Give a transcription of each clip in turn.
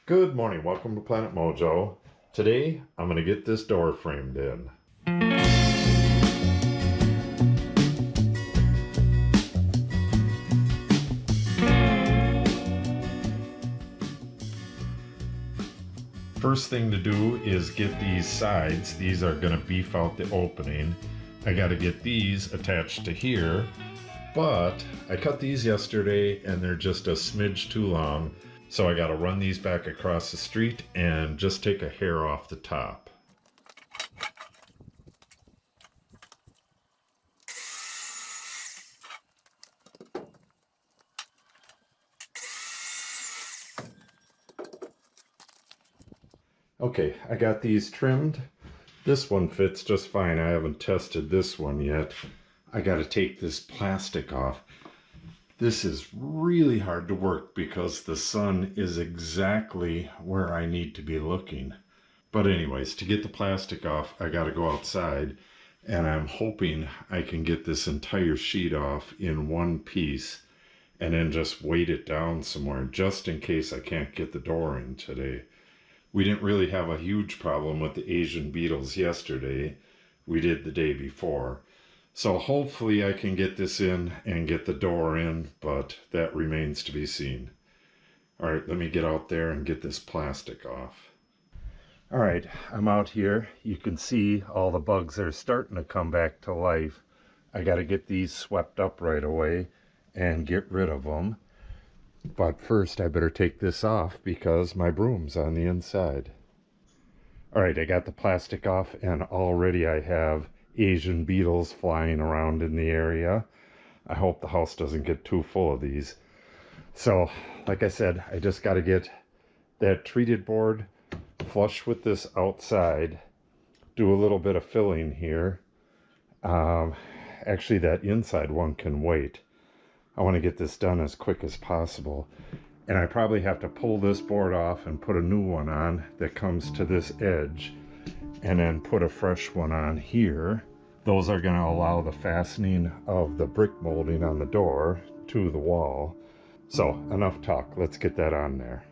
Good morning, welcome to Planet Mojo. Today I'm going to get this door framed in. First thing to do is get these sides. These are going to beef out the opening. I got to get these attached to here, but I cut these yesterday and they're just a smidge too long. So I got to run these back across the street and just take a hair off the top. Okay, I got these trimmed. This one fits just fine. I haven't tested this one yet. I got to take this plastic off. This is really hard to work because the sun is exactly where I need to be looking. But anyways, to get the plastic off, I got to go outside, and I'm hoping I can get this entire sheet off in one piece and then just weight it down somewhere just in case I can't get the door in today. We didn't really have a huge problem with the Asian Beetles yesterday. We did the day before. So hopefully I can get this in and get the door in, but that remains to be seen. All right, let me get out there and get this plastic off. All right, I'm out here. You can see all the bugs are starting to come back to life. I got to get these swept up right away and get rid of them. But first I better take this off because my broom's on the inside. All right, I got the plastic off and already I have Asian beetles flying around in the area. I hope the house doesn't get too full of these. So, like I said, I just got to get that treated board flush with this outside, do a little bit of filling here. Actually, that inside one can wait. I want to get this done as quick as possible. And I probably have to pull this board off and put a new one on that comes to this edge, and then put a fresh one on here. Those are going to allow the fastening of the brick molding on the door to the wall. So enough talk, let's get that on there.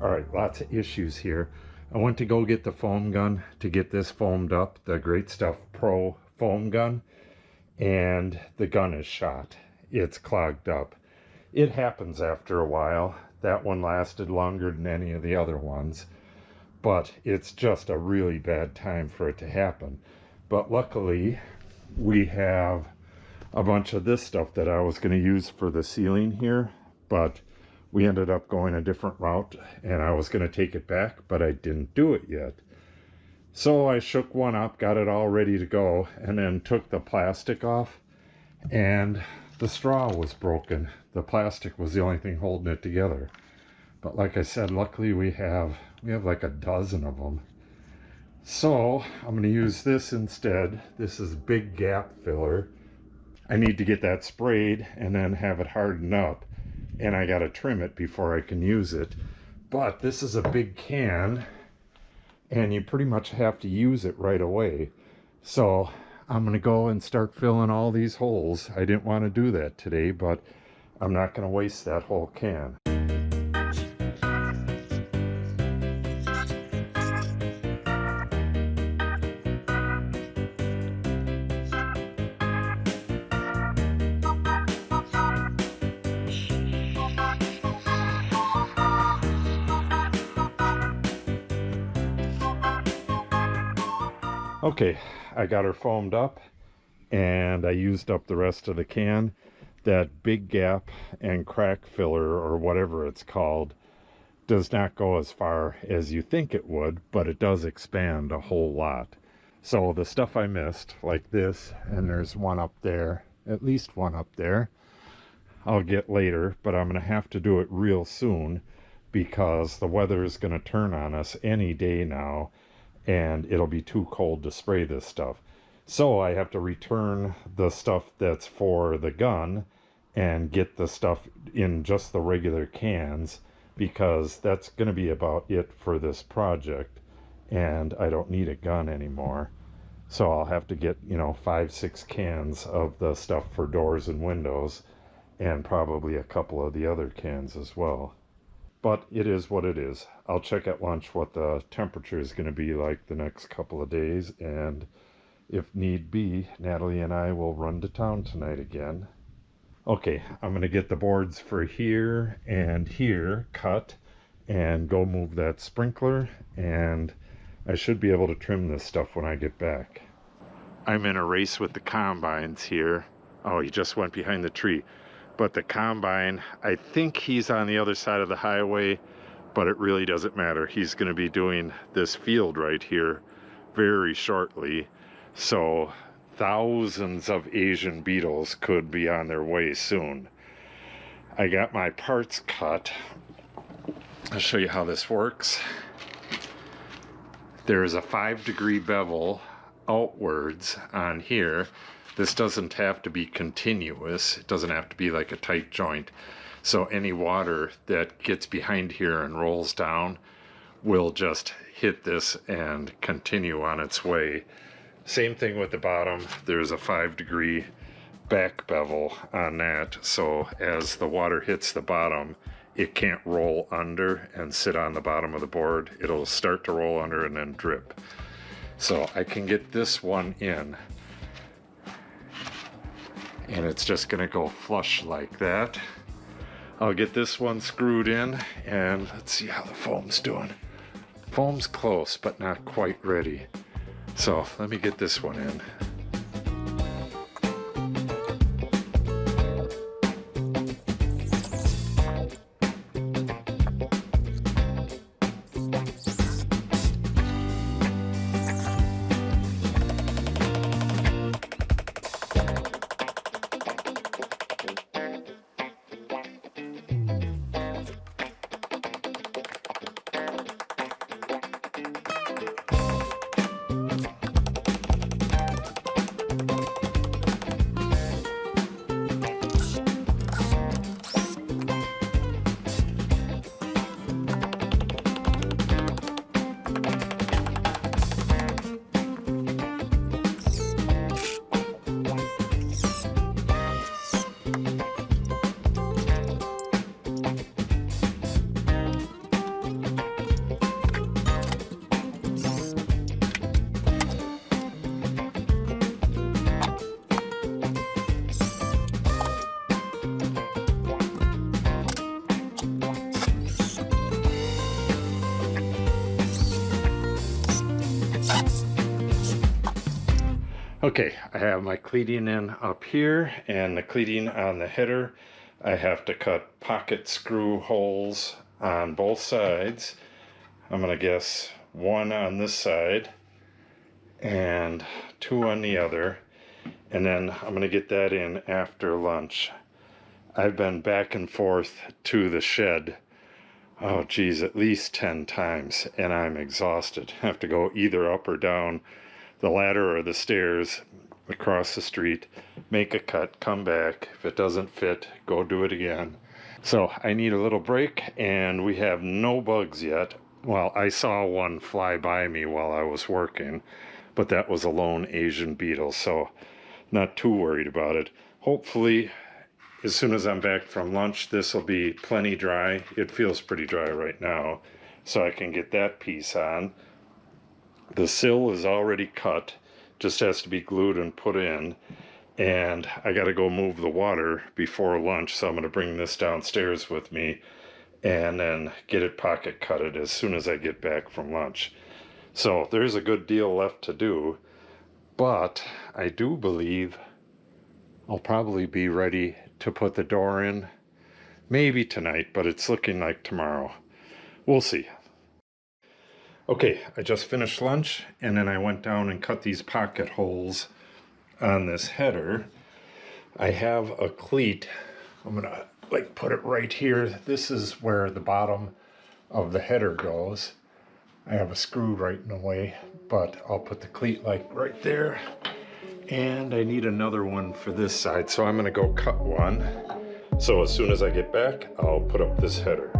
All right, lots of issues here. I went to go get the foam gun to get this foamed up, the Great Stuff Pro foam gun, and the gun is shot. It's clogged up. It happens after a while. That one lasted longer than any of the other ones, but it's just a really bad time for it to happen. But luckily, we have a bunch of this stuff that I was going to use for the ceiling here, but we ended up going a different route, and I was going to take it back, but I didn't do it yet. So I shook one up, got it all ready to go, and then took the plastic off, and the straw was broken. The plastic was the only thing holding it together. But like I said, luckily we have like a dozen of them. So I'm going to use this instead. This is big gap filler. I need to get that sprayed and then have it harden up, and I got to trim it before I can use it. But this is a big can, and you pretty much have to use it right away. So I'm going to go and start filling all these holes. I didn't want to do that today, but I'm not going to waste that whole can. Okay, I got her foamed up, and I used up the rest of the can. That big gap and crack filler, or whatever it's called, does not go as far as you think it would, but it does expand a whole lot. So the stuff I missed, like this, and there's one up there, at least one up there, I'll get later, but I'm going to have to do it real soon because the weather is going to turn on us any day now, and it'll be too cold to spray this stuff. So I have to return the stuff that's for the gun and get the stuff in just the regular cans, because that's going to be about it for this project, and I don't need a gun anymore. So I'll have to get, 5-6 cans of the stuff for doors and windows, and probably a couple of the other cans as well. But it is what it is. I'll check at lunch what the temperature is going to be like the next couple of days, and if need be, Natalie and I will run to town tonight again. Okay, I'm going to get the boards for here and here cut and go move that sprinkler, and I should be able to trim this stuff when I get back. I'm in a race with the combines here. Oh, he just went behind the tree. But the combine, I think he's on the other side of the highway, but it really doesn't matter. He's going to be doing this field right here very shortly. So thousands of Asian beetles could be on their way soon. I got my parts cut. I'll show you how this works. There's a 5-degree bevel outwards on here. This doesn't have to be continuous. It doesn't have to be like a tight joint. So any water that gets behind here and rolls down will just hit this and continue on its way. Same thing with the bottom. There's a 5-degree back bevel on that. So as the water hits the bottom, it can't roll under and sit on the bottom of the board. It'll start to roll under and then drip. So I can get this one in, and it's just gonna go flush like that. I'll get this one screwed in, and let's see how the foam's doing. Foam's close, but not quite ready. So let me get this one in. Okay, I have my cleating in up here and the cleating on the header. I have to cut pocket screw holes on both sides. I'm gonna guess 1 on this side and 2 on the other. And then I'm gonna get that in after lunch. I've been back and forth to the shed oh geez, at least 10 times, and I'm exhausted. I have to go either up or down the ladder or the stairs across the street, make a cut, come back. If it doesn't fit, go do it again. So I need a little break, and we have no bugs yet. Well, I saw one fly by me while I was working, but that was a lone Asian beetle, so not too worried about it. Hopefully, as soon as I'm back from lunch, this will be plenty dry. It feels pretty dry right now, so I can get that piece on. The sill is already cut, just has to be glued and put in. And I got to go move the water before lunch, so I'm going to bring this downstairs with me and then get it pocket cutted as soon as I get back from lunch. So there's a good deal left to do, but I do believe I'll probably be ready to put the door in maybe tonight, but it's looking like tomorrow. We'll see. Okay, I just finished lunch, and then I went down and cut these pocket holes on this header. I have a cleat. I'm gonna put it right here. This is where the bottom of the header goes. I have a screw right in the way, but I'll put the cleat right there. And I need another one for this side, so I'm gonna go cut one. So as soon as I get back, I'll put up this header.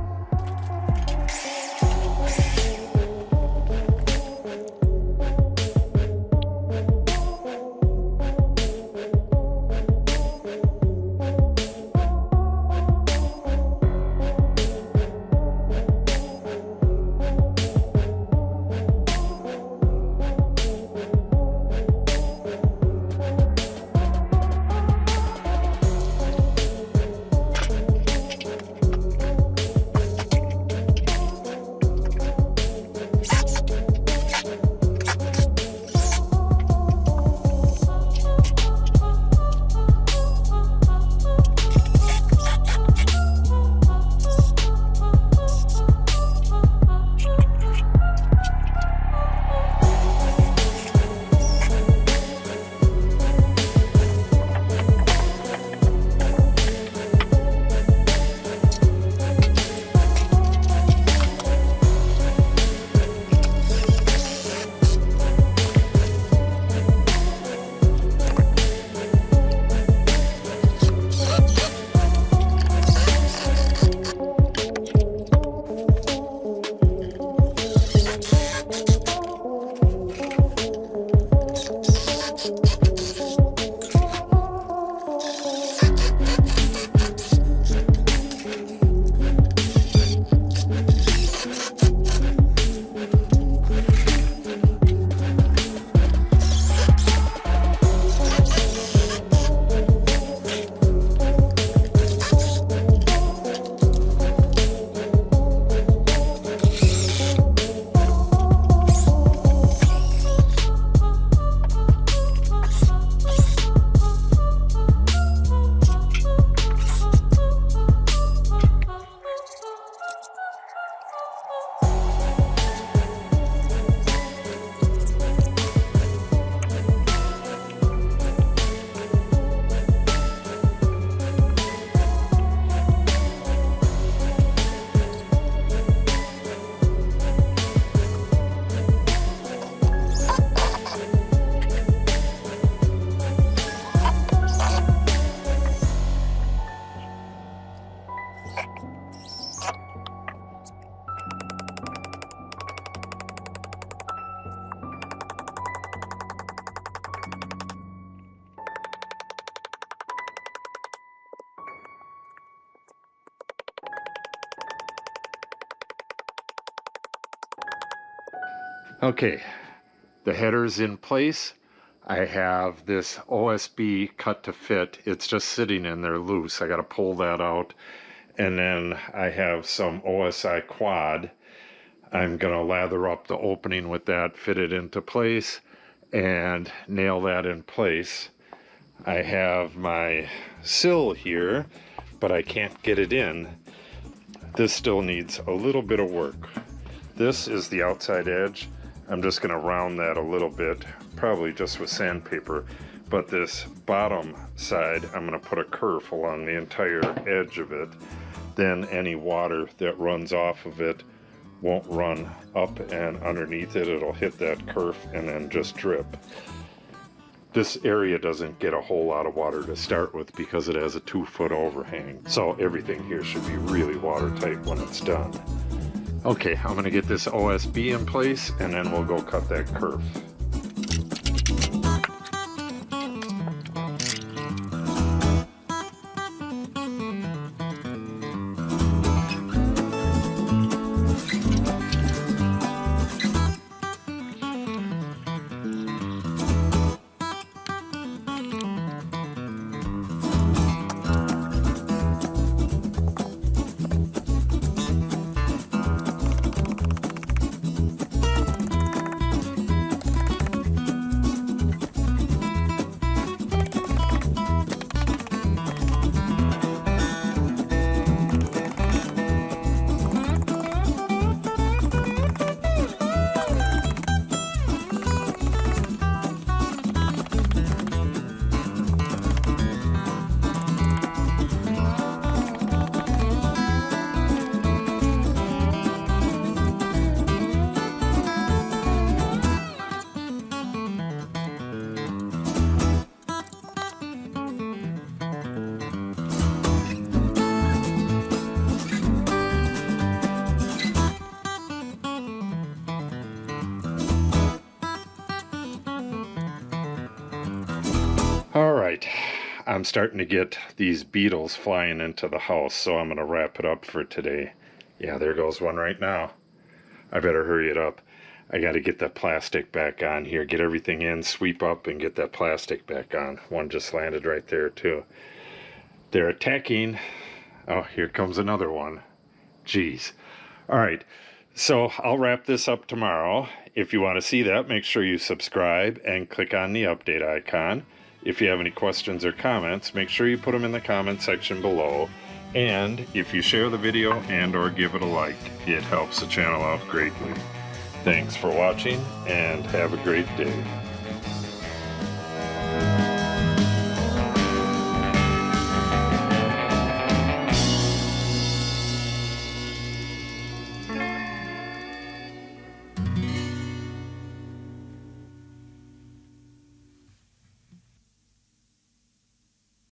Okay, the header's in place. I have this OSB cut to fit. It's just sitting in there loose. I got to pull that out. And then I have some OSI quad. I'm going to lather up the opening with that, fit it into place, and nail that in place. I have my sill here, but I can't get it in. This still needs a little bit of work. This is the outside edge. I'm just going to round that a little bit, probably just with sandpaper. But this bottom side, I'm going to put a kerf along the entire edge of it. then any water that runs off of it won't run up and underneath it. It'll hit that kerf and then just drip. This area doesn't get a whole lot of water to start with because it has a 2-foot overhang. So everything here should be really watertight when it's done. Okay, I'm gonna get this OSB in place and then we'll go cut that kerf. Alright, I'm starting to get these beetles flying into the house, so I'm going to wrap it up for today. Yeah, there goes one right now. I better hurry it up. I got to get that plastic back on here, get everything in, sweep up, and get that plastic back on. One just landed right there too. They're attacking. Oh, here comes another one. Jeez. Alright, so I'll wrap this up tomorrow. If you want to see that, make sure you subscribe and click on the update icon. If you have any questions or comments, make sure you put them in the comment section below. And if you share the video and or give it a like, it helps the channel out greatly. Thanks for watching and have a great day.